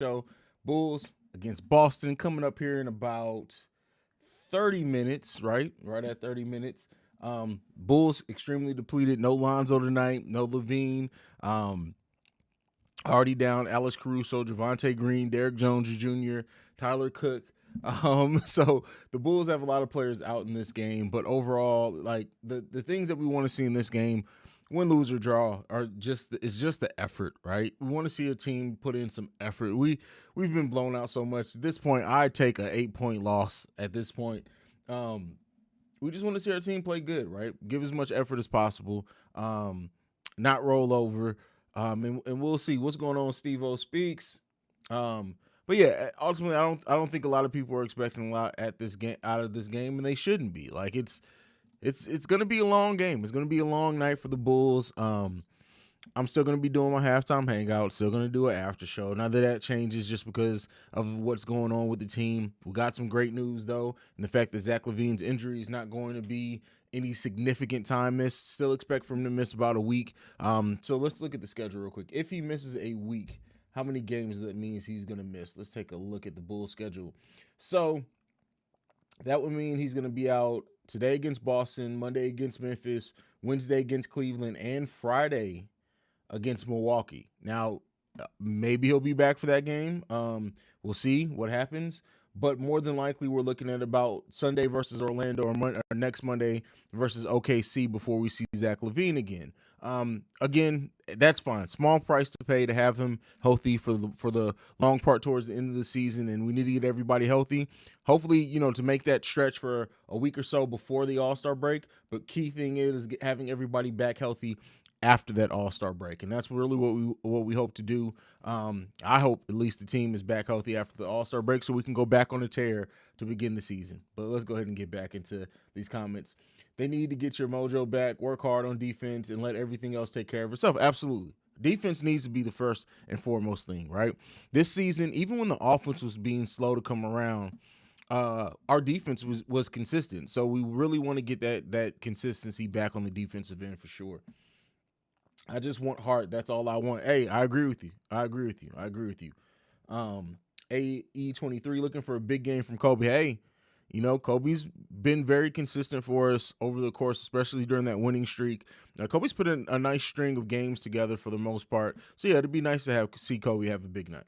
show. Bulls against Boston coming up here in about 30 minutes, right? Right at 30 minutes. Bulls extremely depleted. No Lonzo tonight. No LaVine. Already down Alex Caruso, Javante Green, Derrick Jones Jr., Tyler Cook. So the Bulls have a lot of players out in this game, but overall, like the things that we want to see in this game, win, lose, or draw, are just the effort, right? We want to see a team put in some effort. We've been blown out so much. At this point, I take a 8-point loss at this point. We just want to see our team play good, right? Give as much effort as possible. Not roll over. And we'll see what's going on. Steve-O speaks. But yeah, ultimately, I don't think a lot of people are expecting a lot at this game out of this game, and they shouldn't be. Like it's going to be a long game. It's going to be a long night for the Bulls. I'm still going to be doing my halftime hangout. Still going to do an after show. Now that changes just because of what's going on with the team. We got some great news though, and the fact that Zach LaVine's injury is not going to be any significant time missed. Still expect for him to miss about a week. So let's look at the schedule real quick. If he misses a week, how many games that means he's going to miss? Let's take a look at the Bulls schedule. So that would mean he's going to be out today against Boston, Monday against Memphis, Wednesday against Cleveland, and Friday against Milwaukee. Now, maybe he'll be back for that game. We'll see what happens. But more than likely, we're looking at about Sunday versus Orlando or next Monday versus OKC before we see Zach LaVine again. Again, that's fine. Small price to pay to have him healthy for the long part towards the end of the season, and we need to get everybody healthy. Hopefully, to make that stretch for a week or so before the All-Star break. But key thing is having everybody back healthy after that All-Star break, and that's really what we hope to do. I hope at least the team is back healthy after the All-Star break so we can go back on a tear to begin the season. But let's go ahead and get back into these comments. They need to get your mojo back, work hard on defense, and let everything else take care of itself. Absolutely. Defense needs to be the first and foremost thing, right? This season, even when the offense was being slow to come around, our defense was consistent. So we really want to get that consistency back on the defensive end for sure. I just want heart. That's all I want. Hey, I agree with you. AE23 looking for a big game from Kobe. Hey, Kobe's been very consistent for us over the course, especially during that winning streak. Kobe's put in a nice string of games together for the most part. So, yeah, it'd be nice to see Kobe have a big night.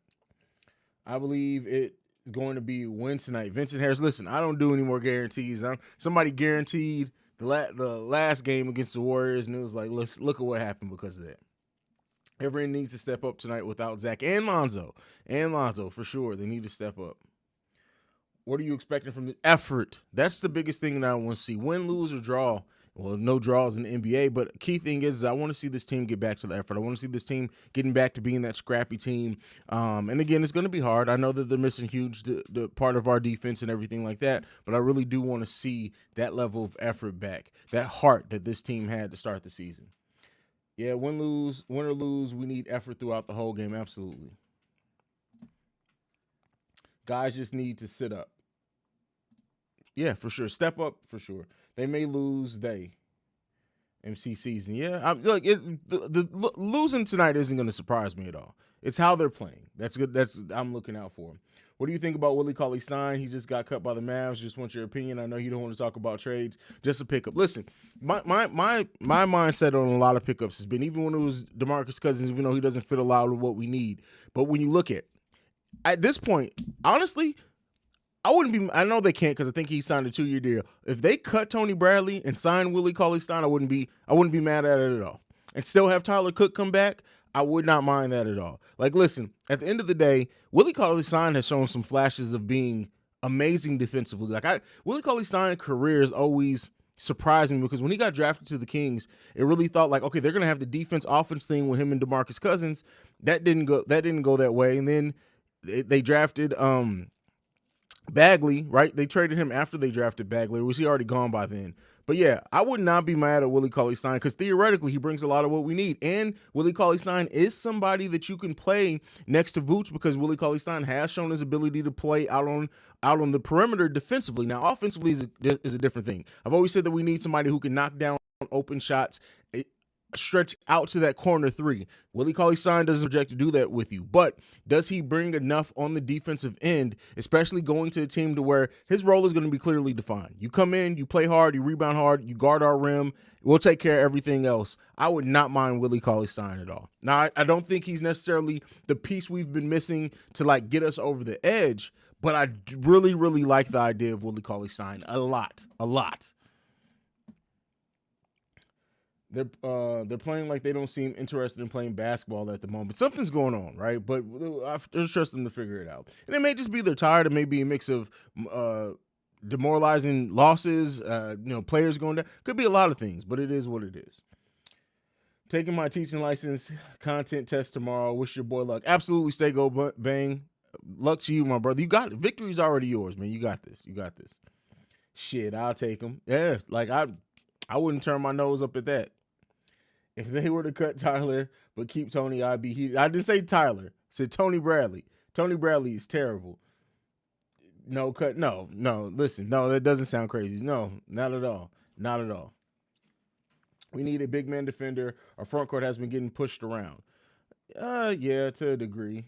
I believe it is going to be win tonight. Vincent Harris, listen, I don't do any more guarantees. Somebody guaranteed the last game against the Warriors, and it was like, look at what happened because of that. Everyone needs to step up tonight without Zach and Lonzo. For sure. They need to step up. What are you expecting from the effort? That's the biggest thing that I want to see. Win, lose, or draw. Well, no draws in the NBA, but key thing is I want to see this team get back to the effort. I want to see this team getting back to being that scrappy team. And again, it's going to be hard. I know that they're missing huge the part of our defense and everything like that, but I really do want to see that level of effort back, that heart that this team had to start the season. Yeah, win or lose, we need effort throughout the whole game. Absolutely. Guys just need to sit up. Yeah, for sure. Step up for sure. They may lose. MC season. Yeah, the losing tonight isn't going to surprise me at all. It's how they're playing. That's good. I'm looking out for them. What do you think about Willie Cauley-Stein? He just got cut by the Mavs. Just want your opinion. I know you don't want to talk about trades. Just a pickup. Listen, my mindset on a lot of pickups has been, even when it was DeMarcus Cousins, even though he doesn't fit a lot of what we need. But when you look at this point, honestly, I know they can't because I think he signed a 2-year deal. If they cut Tony Bradley and sign Willie Cauley-Stein, I wouldn't be mad at it at all. And still have Tyler Cook come back, I would not mind that at all. Like, listen, at the end of the day, Willie Cauley-Stein has shown some flashes of being amazing defensively. Willie Cauley-Stein's career has always surprised me because when he got drafted to the Kings, it really thought like, okay, they're gonna have the defense-offense thing with him and DeMarcus Cousins. That didn't go that way. And then they drafted Bagley, right? They traded him after they drafted Bagley, or was he already gone by then? But yeah, I would not be mad at Willie Cauley-Stein because theoretically he brings a lot of what we need. And Willie Cauley-Stein is somebody that you can play next to Vooch because Willie Cauley-Stein has shown his ability to play out on the perimeter defensively. Now, offensively is a different thing. I've always said that we need somebody who can knock down open shots. stretch out to that corner three. Willie Cauley-Stein doesn't project to do that with you, but does he bring enough on the defensive end, especially going to a team to where his role is going to be clearly defined? You come in, you play hard, you rebound hard, you guard our rim, we'll take care of everything else. I would not mind Willie Cauley-Stein at all. Now, I don't think he's necessarily the piece we've been missing to like get us over the edge, but I really, really like the idea of Willie Cauley-Stein a lot. They're playing like they don't seem interested in playing basketball at the moment. Something's going on, right? But I just trust them to figure it out. And it may just be they're tired. It may be a mix of demoralizing losses, players going down. Could be a lot of things, but it is what it is. Taking my teaching license content test tomorrow. Wish your boy luck. Absolutely, stay go bang. Luck to you, my brother. You got it. Victory's already yours, man. You got this. Shit, I'll take them. Yeah, like I wouldn't turn my nose up at that. If they were to cut Tyler but keep Tony, I'd be heated. I didn't say Tyler. I said Tony Bradley. Tony Bradley is terrible. No cut. No. Listen, no, that doesn't sound crazy. No, not at all. Not at all. We need a big man defender. Our front court has been getting pushed around. Yeah, to a degree.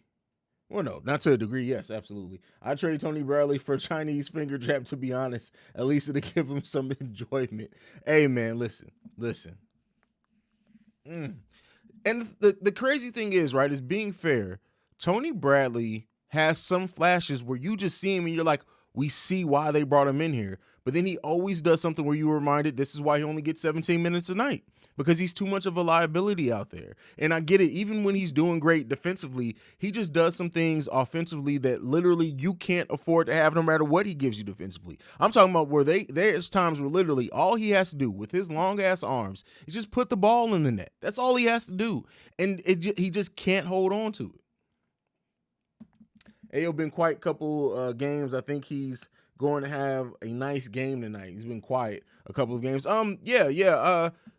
Well, no, not to a degree. Yes, absolutely. I trade Tony Bradley for Chinese finger trap, to be honest. At least it'll give him some enjoyment. Hey, man, listen. And the crazy thing is, right, is being fair, Tony Bradley has some flashes where you just see him and you're like, we see why they brought him in here. But then he always does something where you were reminded this is why he only gets 17 minutes a night, because he's too much of a liability out there. And I get it. Even when he's doing great defensively, he just does some things offensively that literally you can't afford to have no matter what he gives you defensively. I'm talking about where there's times where literally all he has to do with his long ass arms is just put the ball in the net. That's all he has to do. And he just can't hold on to it. Ayo been quite a couple games. I think he's going to have a nice game tonight. He's been quiet a couple of games.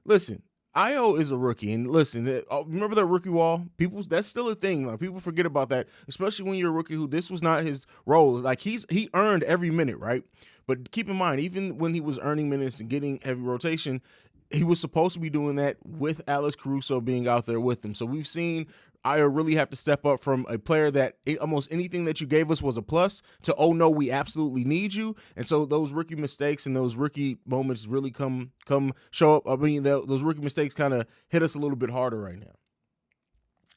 Listen, Ayo is a rookie, and listen, remember that rookie wall? That's still a thing. Like, people forget about that, especially when you're a rookie who this was not his role. Like, he earned every minute, right? But keep in mind, even when he was earning minutes and getting heavy rotation, he was supposed to be doing that with Alex Caruso being out there with him. So we've seen Ayo really have to step up from a player that almost anything that you gave us was a plus to, oh no, we absolutely need you. And so those rookie mistakes and those rookie moments really come show up. I mean, those rookie mistakes kind of hit us a little bit harder right now.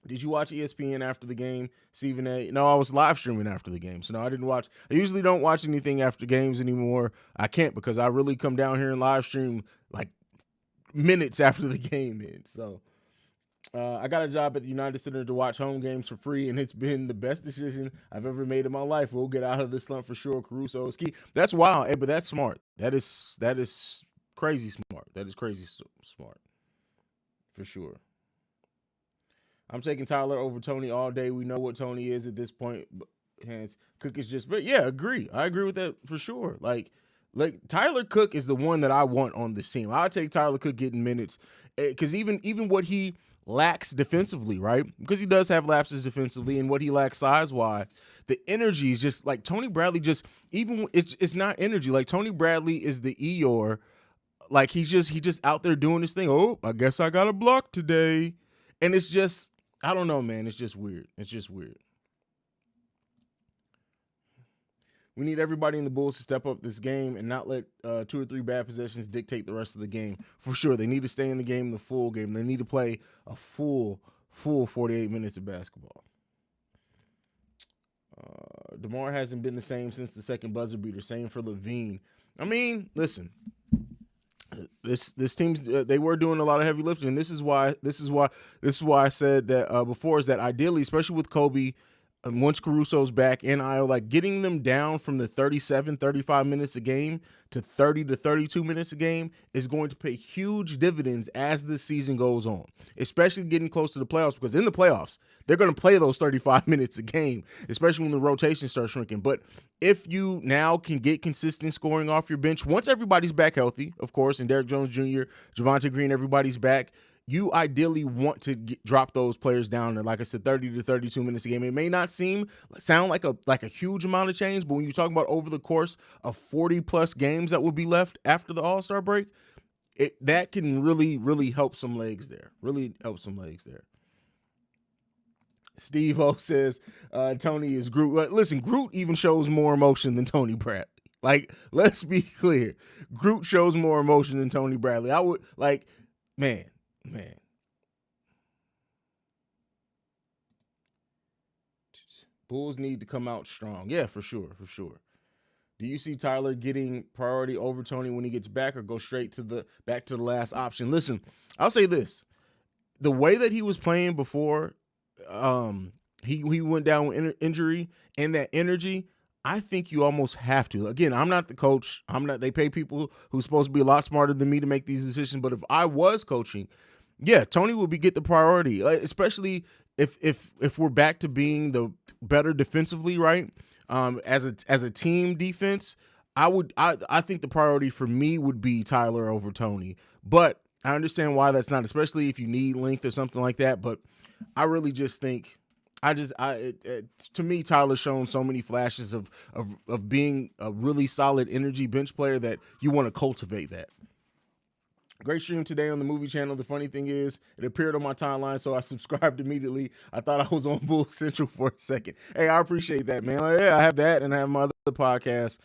Did you watch ESPN after the game, Stephen A? No, I was live streaming after the game. So no, I didn't watch. I usually don't watch anything after games anymore. I can't, because I really come down here and live stream like minutes after the game ends. So I got a job at the United Center to watch home games for free, and it's been the best decision I've ever made in my life. We'll get out of this slump for sure. Caruso is key. That's wild, but that's smart. That is crazy smart. That is crazy smart for sure. I'm taking Tyler over Tony all day. We know what Tony is at this point. Hence, Cook is just, but yeah, agree. I agree with that for sure. Like Tyler Cook is the one that I want on this team. I'll take Tyler Cook getting minutes, because even what he lacks defensively, right? Because he does have lapses defensively, and what he lacks size-wise, the energy is just like Tony Bradley. Just even it's not energy. Like Tony Bradley is the Eeyore. Like he just out there doing this thing. Oh, I guess I got a block today, and it's just, I don't know, man. It's just weird. We need everybody in the Bulls to step up this game and not let 2 or 3 bad possessions dictate the rest of the game. For sure, they need to stay in the game, the full game. They need to play a full 48 minutes of basketball. DeMar hasn't been the same since the second buzzer beater. Same for LaVine. I mean, listen, this team's they were doing a lot of heavy lifting, and this is why I said that before, is that ideally, especially with Kobe, and once Caruso's back and Ayo, like getting them down from the 37, 35 minutes a game to 30 to 32 minutes a game is going to pay huge dividends as the season goes on, especially getting close to the playoffs, because in the playoffs, they're going to play those 35 minutes a game, especially when the rotation starts shrinking. But if you now can get consistent scoring off your bench, once everybody's back healthy, of course, and Derrick Jones Jr., Javonte Green, everybody's back, you ideally want to drop those players down to, like I said, 30 to 32 minutes a game. It may not sound like a huge amount of change, but when you talk about over the course of 40 plus games that will be left after the All-Star break, that can really help some legs there. Really help some legs there. Steve O says Tony is Groot. Listen, Groot even shows more emotion than Tony Bradley. Like, let's be clear. Groot shows more emotion than Tony Bradley. I would like, man. Bulls need to come out strong. Yeah, for sure. Do you see Tyler getting priority over Tony when he gets back, or go straight to the last option? Listen, I'll say this: the way that he was playing before, he went down with injury, and that energy, I think you almost have to. Again, I'm not the coach. They pay people who's supposed to be a lot smarter than me to make these decisions. But if I was coaching, yeah, Tony would get the priority, especially if we're back to being the better defensively, right? As a team defense, I think the priority for me would be Tyler over Tony. But I understand why that's not, especially if you need length or something like that. But I really just think to me, Tyler's shown so many flashes of being a really solid energy bench player that you want to cultivate that. Great stream today on the movie channel. The funny thing is, it appeared on my timeline, so I subscribed immediately. I thought I was on Bull Central for a second. Hey, I appreciate that, man. Like, yeah, I have that, and I have my other podcast.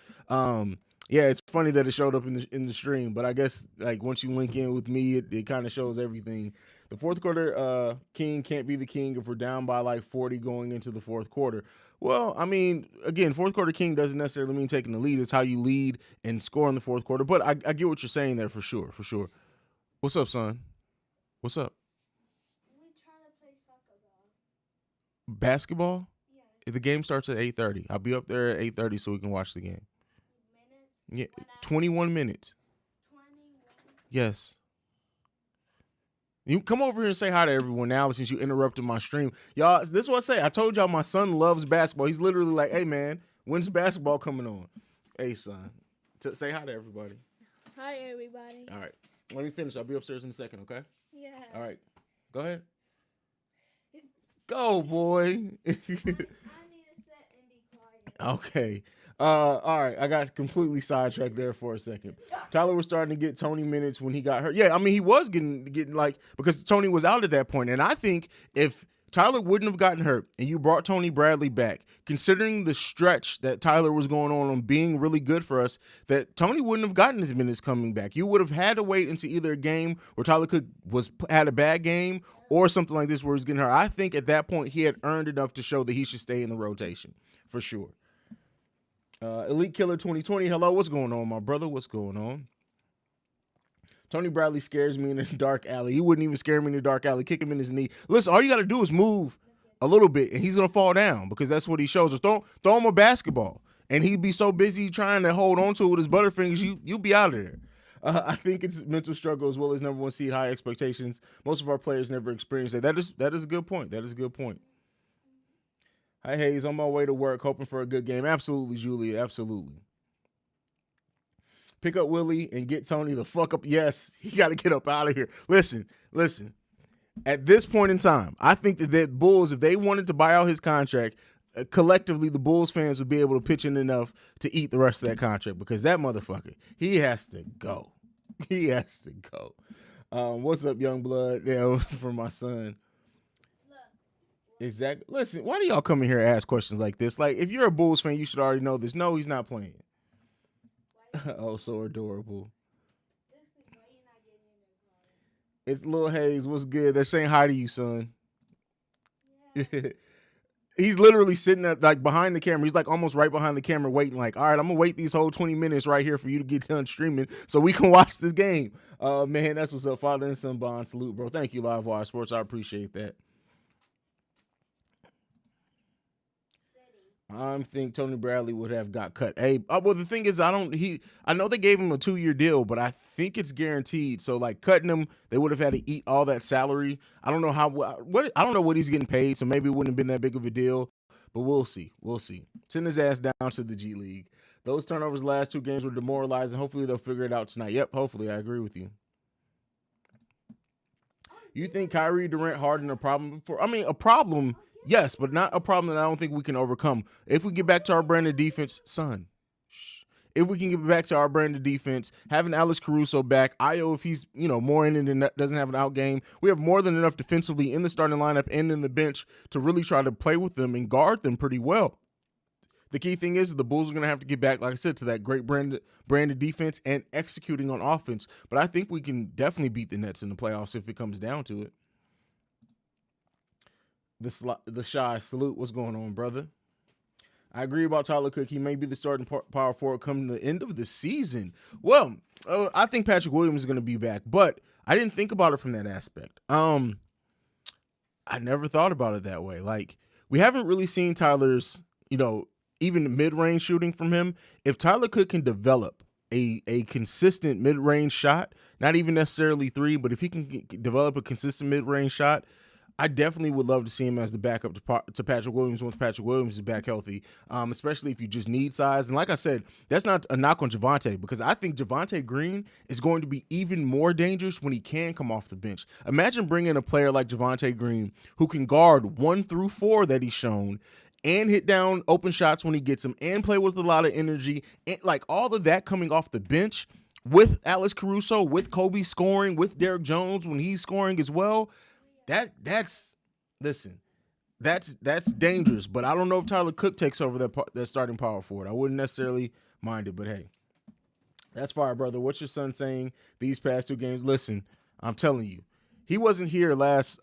Yeah, it's funny that it showed up in the stream, but I guess like once you link in with me, it kind of shows everything. The fourth quarter, king can't be the king if we're down by like 40 going into the fourth quarter. Well, I mean, again, fourth quarter king doesn't necessarily mean taking the lead. It's how you lead and score in the fourth quarter. But I get what you're saying there for sure. What's up, son? What's up? We trying to play soccer ball. Basketball? Yes. The game starts at 8:30. I'll be up there at 8:30 so we can watch the game. Minutes? Yeah, 21 minutes. 21? Yes. You come over here and say hi to everyone now since you interrupted my stream. Y'all, this is what I say. I told y'all my son loves basketball. He's literally like, hey, man, when's basketball coming on? Hey, son. Say hi to everybody. Hi, everybody. All right. Let me finish. I'll be upstairs in a second, okay? Yeah. All right. Go ahead. Go, boy. I need to sit and be quiet. Okay. All right. I got completely sidetracked there for a second. Tyler was starting to get Tony minutes when he got hurt. Yeah, I mean, he was getting like, because Tony was out at that point. And I think if Tyler wouldn't have gotten hurt and you brought Tony Bradley back, considering the stretch that Tyler was going on being really good for us, that Tony wouldn't have gotten his minutes coming back. You would have had to wait into either a game where Tyler had a bad game or something like this where he's getting hurt. I think at that point he had earned enough to show that he should stay in the rotation for sure. Elite Killer 2020. Hello, what's going on, my brother? What's going on? Tony Bradley scares me in the dark alley. He wouldn't even scare me in the dark alley. Kick him in his knee. Listen, all you got to do is move a little bit, and he's going to fall down because that's what he shows. Or throw him a basketball, and he'd be so busy trying to hold on to it with his butterfingers, you'll be out of there. I think it's mental struggle as well as number one seed, high expectations. Most of our players never experience that. That is a good point. That is a good point. Hi, Haize. On my way to work, hoping for a good game. Absolutely, Julia. Absolutely. Pick up Willie and get Tony the fuck up. Yes, he got to get up out of here. Listen. At this point in time, I think that the Bulls, if they wanted to buy out his contract, collectively the Bulls fans would be able to pitch in enough to eat the rest of that contract because that motherfucker, he has to go. He has to go. What's up, young blood? Yeah, for my son. Exactly. Listen, why do y'all come in here and ask questions like this? Like, if you're a Bulls fan, you should already know this. No, he's not playing. Oh, so adorable. It's Lil Haize. What's good? They're saying hi to you, son. Yeah. He's literally sitting at, like, behind the camera. He's like almost right behind the camera waiting like, all right, I'm going to wait these whole 20 minutes right here for you to get done streaming so we can watch this game. Man, that's what's up. Father and son bond. Salute, bro. Thank you, Live Wire Sports. I appreciate that. I think Tony Bradley would have got cut. Hey, well, the thing is, I know they gave him a 2-year deal, but I think it's guaranteed. So, like, cutting him, they would have had to eat all that salary. I don't know I don't know what he's getting paid, so maybe it wouldn't have been that big of a deal. But we'll see. Send his ass down to the G League. Those turnovers last 2 games were demoralizing. Hopefully they'll figure it out tonight. Yep, hopefully. I agree with you. You think Kyrie, Durant, Harden a problem? A problem. Yes, but not a problem that I don't think we can overcome. If we get back to our brand of defense, son, if we can get back to our brand of defense, having Alex Caruso back, Ayo, if he's, more in it and doesn't have an out game, we have more than enough defensively in the starting lineup and in the bench to really try to play with them and guard them pretty well. The key thing is the Bulls are going to have to get back, like I said, to that great brand of defense and executing on offense. But I think we can definitely beat the Nets in the playoffs if it comes down to it. The Shy, salute. What's going on, brother? I agree about Tyler Cook. He may be the starting power forward coming to the end of the season. Well, I think Patrick Williams is going to be back, but I didn't think about it from that aspect. I never thought about it that way. Like, we haven't really seen Tyler's, even mid-range shooting from him. If Tyler Cook can develop a consistent mid-range shot, not even necessarily three, but if he can develop a consistent mid-range shot, I definitely would love to see him as the backup to Patrick Williams once Patrick Williams is back healthy, especially if you just need size. And like I said, that's not a knock on Javonte, because I think Javonte Green is going to be even more dangerous when he can come off the bench. Imagine bringing a player like Javonte Green who can guard 1 through 4 that he's shown, and hit down open shots when he gets them, and play with a lot of energy, and like all of that coming off the bench with Alex Caruso, with Kobe scoring, with Derrick Jones when he's scoring as well. That's dangerous. But I don't know if Tyler Cook takes over that starting power forward. I wouldn't necessarily mind it, but hey, that's fire, brother. What's your son saying these past 2 games? Listen, I'm telling you, he wasn't here last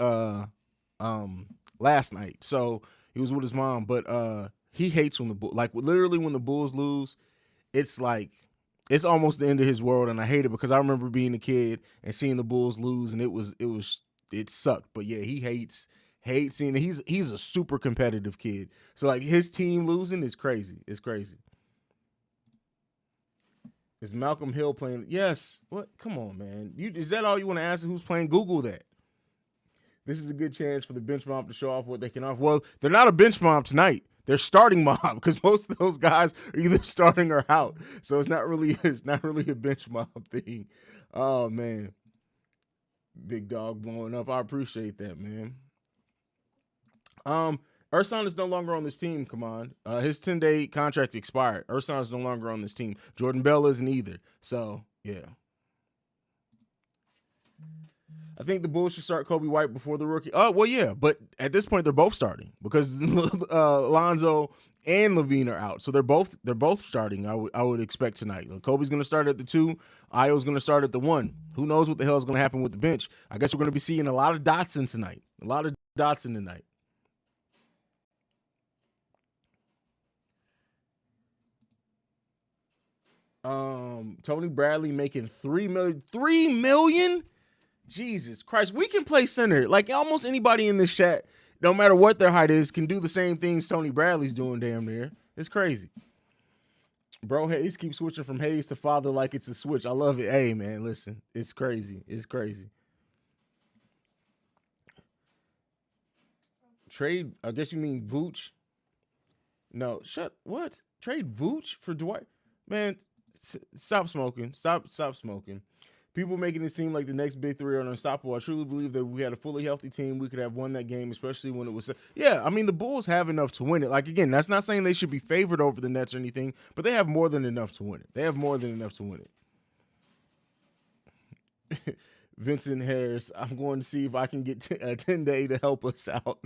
night, so. He was with his mom, but he hates when the Bulls, like literally when the Bulls lose, it's like it's almost the end of his world, and I hate it because I remember being a kid and seeing the Bulls lose, and it sucked. But yeah, he hates seeing it. He's a super competitive kid, so like his team losing is crazy. It's crazy. Is Malcolm Hill playing? Yes. What? Come on, man. Is that all you want to ask? Who's playing? Google that. This is a good chance for the bench mob to show off what they can offer. Well, they're not a bench mob tonight. They're starting mob, because most of those guys are either starting or out. So it's not really a bench mob thing. Oh man, big dog blowing up. I appreciate that, man. Ersan is no longer on this team. Come on, his 10-day contract expired. Ersan is no longer on this team. Jordan Bell isn't either. So yeah. I think the Bulls should start Kobe White before the rookie. Oh, well, yeah, but at this point they're both starting because Lonzo and LaVine are out, so they're both starting. I would expect tonight. Kobe's going to start at the 2. Ayo's going to start at the 1. Who knows what the hell is going to happen with the bench? I guess we're going to be seeing a lot of Dotson tonight. A lot of Dotson tonight. Tony Bradley making $3 million. $3 million? Jesus Christ, we can play center. Like almost anybody in this chat, no matter what their height is, can do the same things Tony Bradley's doing damn near. It's crazy. Bro, Haize keeps switching from Haize to father like it's a switch. I love it. Hey, man, listen. It's crazy. It's crazy. Trade, I guess you mean Vooch? No, what? Trade Vooch for Dwight? Man, stop smoking. Stop smoking. People making it seem like the next big 3 are unstoppable. I truly believe that if we had a fully healthy team, we could have won that game, especially when it was. Yeah, I mean, the Bulls have enough to win it. Like, again, that's not saying they should be favored over the Nets or anything, but they have more than enough to win it. They have more than enough to win it. Vincent Harris, I'm going to see if I can get a 10-day to help us out.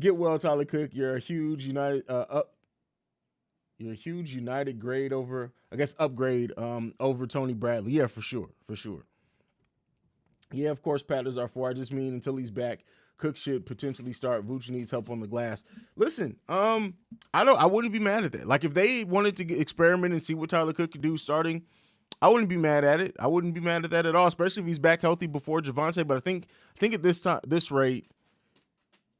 Get well, Tyler Cook. You're a huge United grade over, I guess, upgrade over Tony Bradley. Yeah, for sure. Yeah, of course, Pat is our 4. I just mean until he's back, Cook should potentially start. Vooch needs help on the glass. Listen, I wouldn't be mad at that. Like if they wanted to experiment and see what Tyler Cook could do starting, I wouldn't be mad at it. I wouldn't be mad at that at all, especially if he's back healthy before Javonte. But I think at this rate,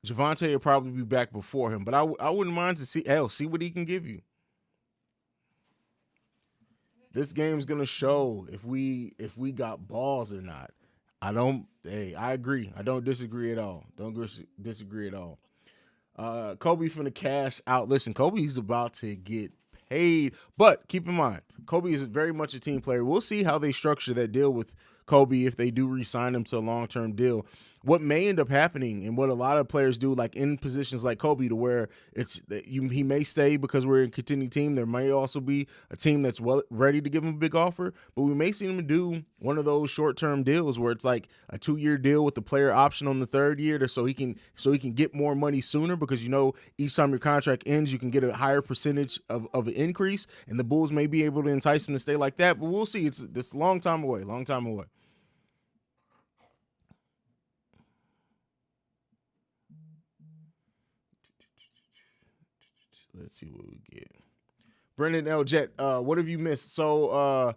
Javonte will probably be back before him. But I wouldn't mind to see what he can give you. This game's gonna show if we got balls or not. I agree. I don't disagree at all. Kobe finna cash out. Listen, Kobe's about to get paid, but keep in mind, Kobe is very much a team player. We'll see how they structure that deal with Kobe if they do re-sign him to a long-term deal. what may end up happening and what a lot of players do, like in positions like Kobe, to where he may stay because we're a contending team. There may also be a team that's ready to give him a big offer, but we may see him do one of those short-term deals where it's like a 2-year deal with the player option on the 3rd year, so he can get more money sooner, because each time your contract ends, you can get a higher percentage of an increase, and the Bulls may be able to entice him to stay like that. But we'll see. It's a long time away. Long time away. Let's see what we get. Brendan L. Jet, what have you missed? So,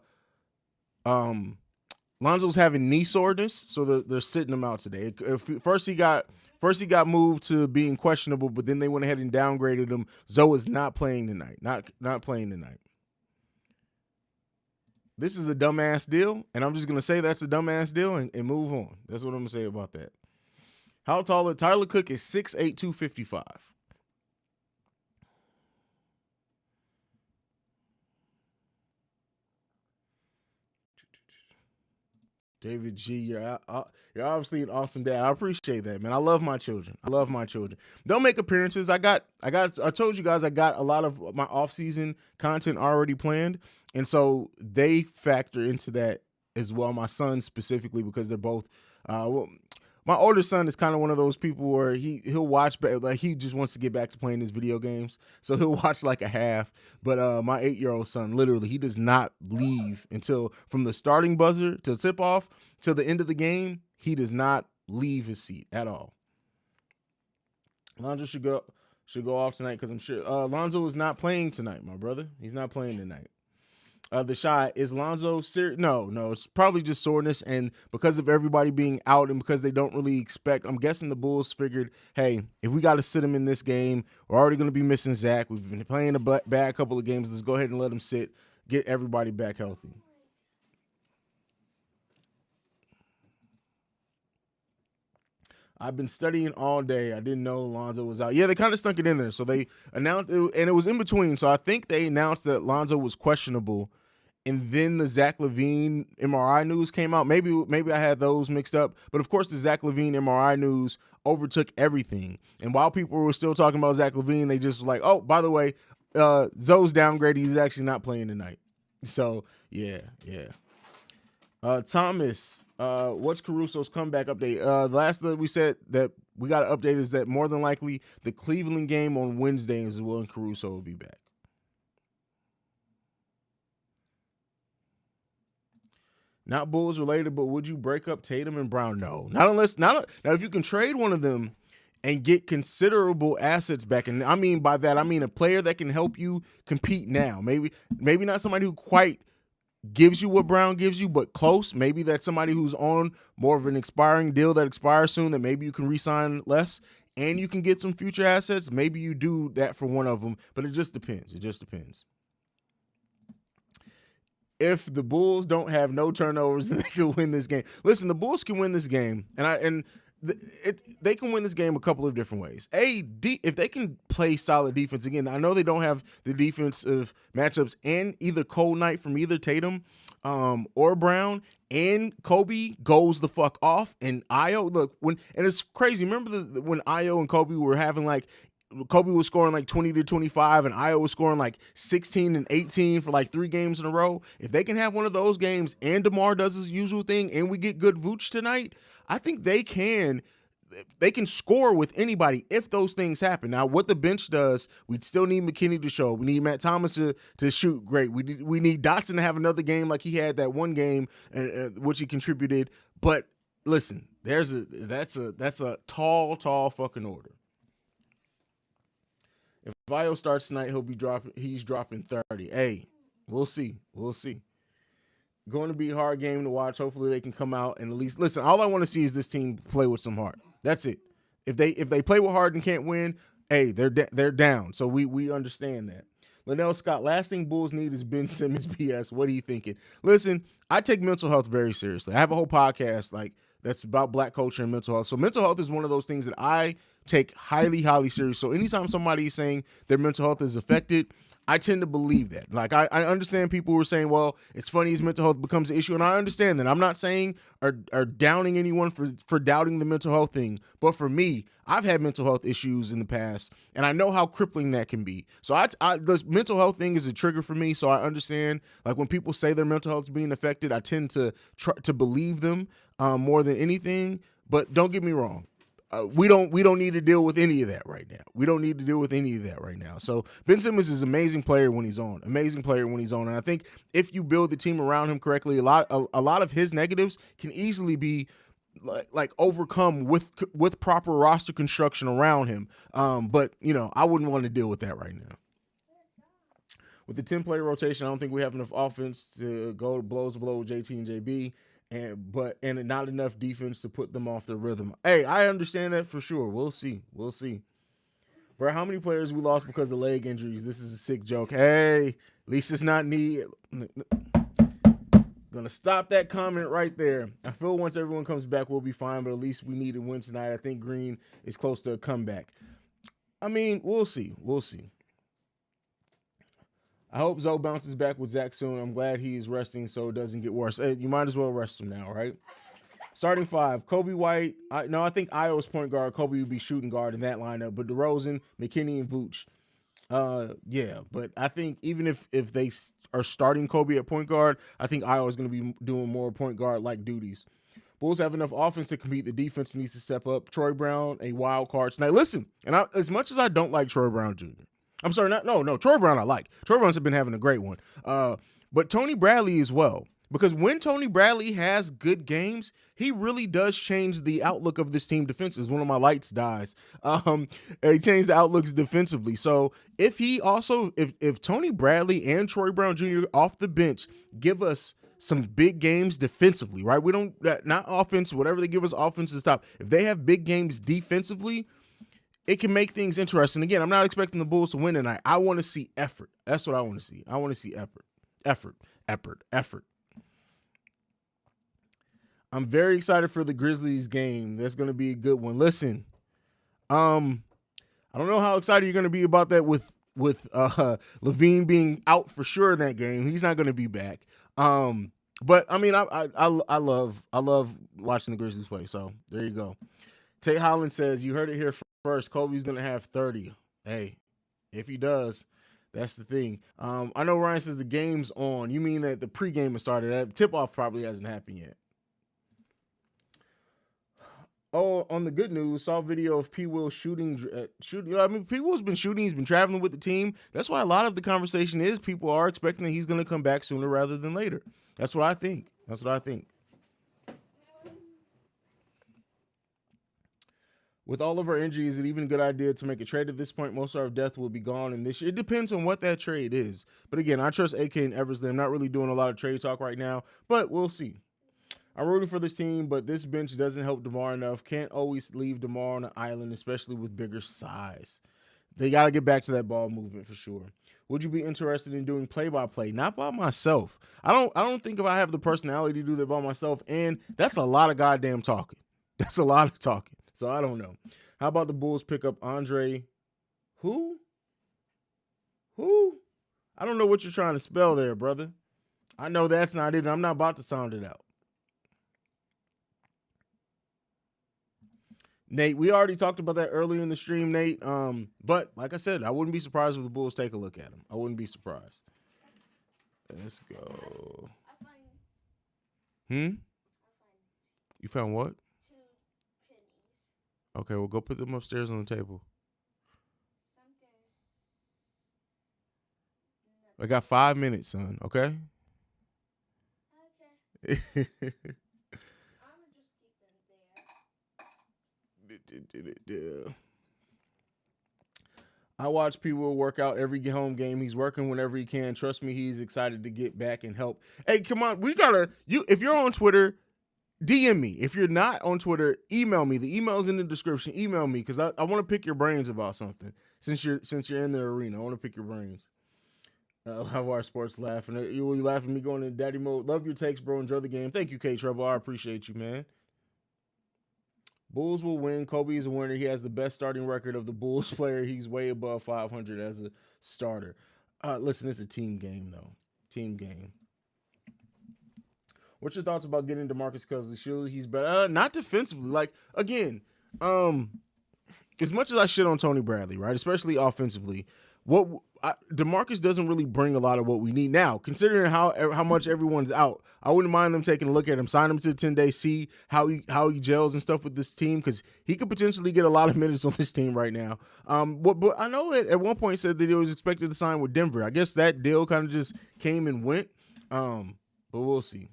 Lonzo's having knee soreness, so they're sitting him out today. First he got moved to being questionable, but then they went ahead and downgraded him. Zoe is not playing tonight. Not playing tonight. This is a dumbass deal, and I'm just gonna say that's a dumbass deal and move on. That's what I'm gonna say about that. How tall is Tyler Cook? Is 6'8", 255. David G, you're obviously an awesome dad. I appreciate that, man. I love my children. They'll make appearances. I told you guys I got a lot of my off-season content already planned, and so they factor into that as well. My son specifically, because they're both. My older son is kind of one of those people where he'll watch, like he just wants to get back to playing his video games, so he'll watch like a half. But my 8-year-old son, literally, he does not leave until from the starting buzzer to tip off to the end of the game. He does not leave his seat at all. Lonzo should go off tonight, because I'm sure Lonzo is not playing tonight, my brother. He's not playing tonight. The shot is Lonzo serious? No, it's probably just soreness, and because of everybody being out and because they don't really expect, I'm guessing the Bulls figured, hey, if we got to sit him in this game, we're already going to be missing Zach. We've been playing a bad couple of games. Let's go ahead and let him sit, get everybody back healthy. I've been studying all day. I didn't know Lonzo was out. Yeah, they kind of snuck it in there. So they announced, and it was in between. So I think they announced that Lonzo was questionable, and then the Zach LaVine MRI news came out. Maybe I had those mixed up. But of course, the Zach LaVine MRI news overtook everything. And while people were still talking about Zach LaVine, they just were like, oh, by the way, Zoe's downgraded. He's actually not playing tonight. So yeah. Thomas, what's Caruso's comeback update? The last that we said that we got to update is that more than likely the Cleveland game on Wednesday is when Caruso will be back. Not Bulls related, but would you break up Tatum and Brown? No, now if you can trade one of them and get considerable assets back, and I mean by that I mean a player that can help you compete now. Maybe not somebody who quite gives you what Brown gives you, but close. Maybe that's somebody who's on more of an expiring deal that expires soon that maybe you can re-sign less and you can get some future assets. Maybe you do that for one of them, but it just depends. If the Bulls don't have no turnovers, then they can win this game. Listen, the Bulls can win this game, they can win this game a couple of different ways. If they can play solid defense again. I know they don't have the defensive matchups and either cold night from either Tatum or Brown, and Kobe goes the fuck off. And Ayo, and it's crazy. Remember when Ayo and Kobe were having Kobe was scoring like 20 to 25 and Ayo was scoring like 16 and 18 for like 3 games in a row. If they can have one of those games and DeMar does his usual thing and we get good Vooch tonight, I think they can score with anybody if those things happen. Now, what the bench does, we still need McKinney to show. We need Matt Thomas to shoot great. We need Dotson to have another game like he had that one game, which he contributed. But listen, that's a tall fucking order. If Ayo starts tonight, he's dropping 30. Hey, we'll see. Going to be a hard game to watch. Hopefully they can come out and at least listen. All I want to see is this team play with some heart. That's it. If they play with heart and can't win, hey, they're down. So we understand that. Linnell Scott, last thing Bulls need is Ben Simmons BS. What are you thinking? Listen, I take mental health very seriously. I have a whole podcast that's about Black culture and mental health. So mental health is one of those things that I take highly, highly serious. So anytime somebody is saying their mental health is affected, I tend to believe that. Like, I understand people who are saying, well, it's funny as mental health becomes an issue, and I understand that. I'm not saying or downing anyone for doubting the mental health thing, but for me, I've had mental health issues in the past, and I know how crippling that can be. So the mental health thing is a trigger for me, so I understand. Like, when people say their mental health is being affected, I tend to try to believe them more than anything. But don't get me wrong. We don't need to deal with any of that right now. We don't need to deal with any of that right now. So Ben Simmons is an amazing player when he's on. Amazing player when he's on. And I think if you build the team around him correctly, a lot of his negatives can easily be like overcome with proper roster construction around him. But I wouldn't want to deal with that right now. With the 10-player rotation, I don't think we have enough offense to go blows to blow with JT and JB. And not enough defense to put them off their rhythm. Hey, I understand that for sure. We'll see. Bro, how many players we lost because of leg injuries? This is a sick joke. Hey, at least it's not me. Gonna stop that comment right there. I feel once everyone comes back, we'll be fine, but at least we need a win tonight. I think Green is close to a comeback. I mean, we'll see. I hope Zoe bounces back with Zach soon. I'm glad he is resting so it doesn't get worse. Hey, you might as well rest him now, right? Starting five, Kobe White. I think Ayo's point guard. Kobe would be shooting guard in that lineup. But DeRozan, McKinney, and Vooch. Yeah. But I think even if they are starting Kobe at point guard, I think Ayo is going to be doing more point guard-like duties. Bulls have enough offense to compete. The defense needs to step up. Troy Brown, a wild card tonight. Listen, and as much as I don't like Troy Brown Jr., I'm sorry, no. Troy Brown I like. Troy Brown's been having a great one. But Tony Bradley as well. Because when Tony Bradley has good games, he really does change the outlook of this team defensively. One of my lights dies. He changed the outlooks defensively. So if Tony Bradley and Troy Brown Jr. off the bench give us some big games defensively, right? We don't, not offense, whatever they give us offense to stop. If they have big games defensively, it can make things interesting. Again, I'm not expecting the Bulls to win tonight. I want to see effort. That's what I want to see. I want to see effort. I'm very excited for the Grizzlies game. That's going to be a good one. Listen, I don't know how excited you're going to be about that with LaVine being out for sure in that game. He's not going to be back. But I mean, I love watching the Grizzlies play. So there you go. Tate Holland says, you heard it here first. Kobe's going to have 30. Hey, if he does, that's the thing. I know Ryan says the game's on. You mean that the pregame has started? That tip-off probably hasn't happened yet. Oh, on the good news, saw a video of P. Will shooting. I mean, P. Will's been shooting. He's been traveling with the team. That's why a lot of the conversation is people are expecting that he's going to come back sooner rather than later. That's what I think. With all of our injuries, is it even a good idea to make a trade at this point? Most of our depth will be gone in this year. It depends on what that trade is. But again, I trust AK and Eversley. I'm not really doing a lot of trade talk right now, but we'll see. I'm rooting for this team, but this bench doesn't help DeMar enough. Can't always leave DeMar on an island, especially with bigger size. They got to get back to that ball movement for sure. Would you be interested in doing play-by-play? Not by myself. I don't think if I have the personality to do that by myself, and that's a lot of goddamn talking. That's a lot of talking. So I don't know. How about the Bulls pick up Andre? Who? I don't know what you're trying to spell there, brother. I know that's not it. I'm not about to sound it out. Nate, we already talked about that earlier in the stream, Nate. But like I said, I wouldn't be surprised if the Bulls take a look at him. I wouldn't be surprised. Let's go. You found what? 2 pennies. Okay, well, go put them upstairs on the table. I got 5 minutes, son. Okay. Okay. I'm gonna just keep them there. I watch people work out every home game. He's working whenever he can. Trust me, he's excited to get back and help. Hey, come on. If you're on Twitter, DM me. If you're not on Twitter, email me. The email's in the description. Email me because I want to pick your brains about something. Since you're in the arena, I want to pick your brains. How our sports laughing. You laughing at me going into daddy mode. Love your takes, bro. Enjoy the game. Thank you, K Trouble. I appreciate you, man. Bulls will win. Kobe is a winner. He has the best starting record of the Bulls player. He's way above 500 as a starter. Listen, it's a team game, though. Team game. What's your thoughts about getting DeMarcus Cousins? Surely he's better. Not defensively. Like, again, as much as I shit on Tony Bradley, right, especially offensively, DeMarcus doesn't really bring a lot of what we need now. Considering how much everyone's out, I wouldn't mind them taking a look at him, sign him to 10-day, see how he gels and stuff with this team, because he could potentially get a lot of minutes on this team right now. But I know at one point said that he was expected to sign with Denver. I guess that deal kind of just came and went. But we'll see.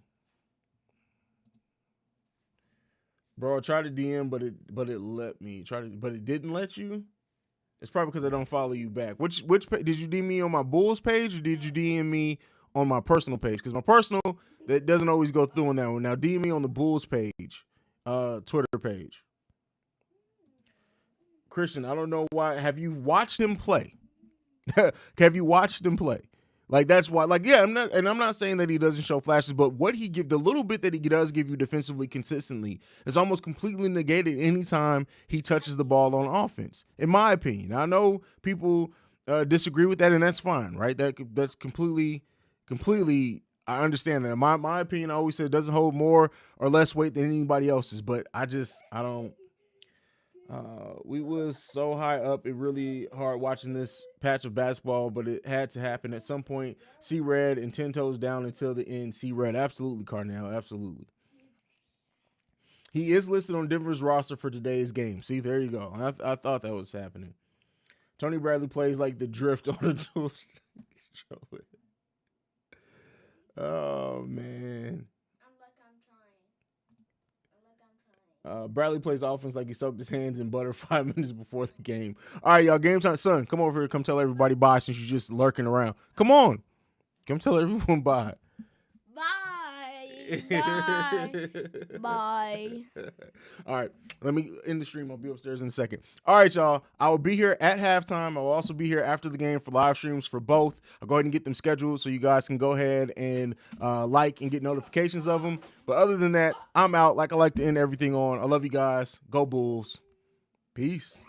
Bro, I tried to DM, but it let me. But it didn't let you. It's probably because I don't follow you back. Which did you DM me on my Bulls page, or did you DM me on my personal page? Because my personal, that doesn't always go through on that one. Now DM me on the Bulls page, Twitter page. Christian, I don't know why. Have you watched him play? Have you watched him play? Like, that's why, like, yeah, I'm not saying that he doesn't show flashes, but what he the little bit that he does give you defensively consistently is almost completely negated anytime he touches the ball on offense, in my opinion. I know people disagree with that, and that's fine, right? That's completely, I understand that. My opinion, I always say, doesn't hold more or less weight than anybody else's, but I don't. We was so high up, it really hard watching this patch of basketball, but it had to happen at some point. See red and 10 toes down until the end. See red, absolutely, Cardinal, absolutely. He is listed on Denver's roster for today's game. See, there you go. I thought that was happening. Tony Bradley plays like the drift on a dual controller. Oh man. Bradley plays offense like he soaked his hands in butter 5 minutes before the game. All right, y'all, game time. Son, come over here. Come tell everybody bye since you're just lurking around. Come on. Come tell everyone bye. Bye. Bye. Bye. All right, let me end the stream. I'll be upstairs in a second. All right, y'all. I will be here at halftime. I will also be here after the game for live streams for both. I'll go ahead and get them scheduled so you guys can go ahead and like and get notifications of them. But other than that, I'm out. Like I like to end everything on. I love you guys. Go Bulls. Peace.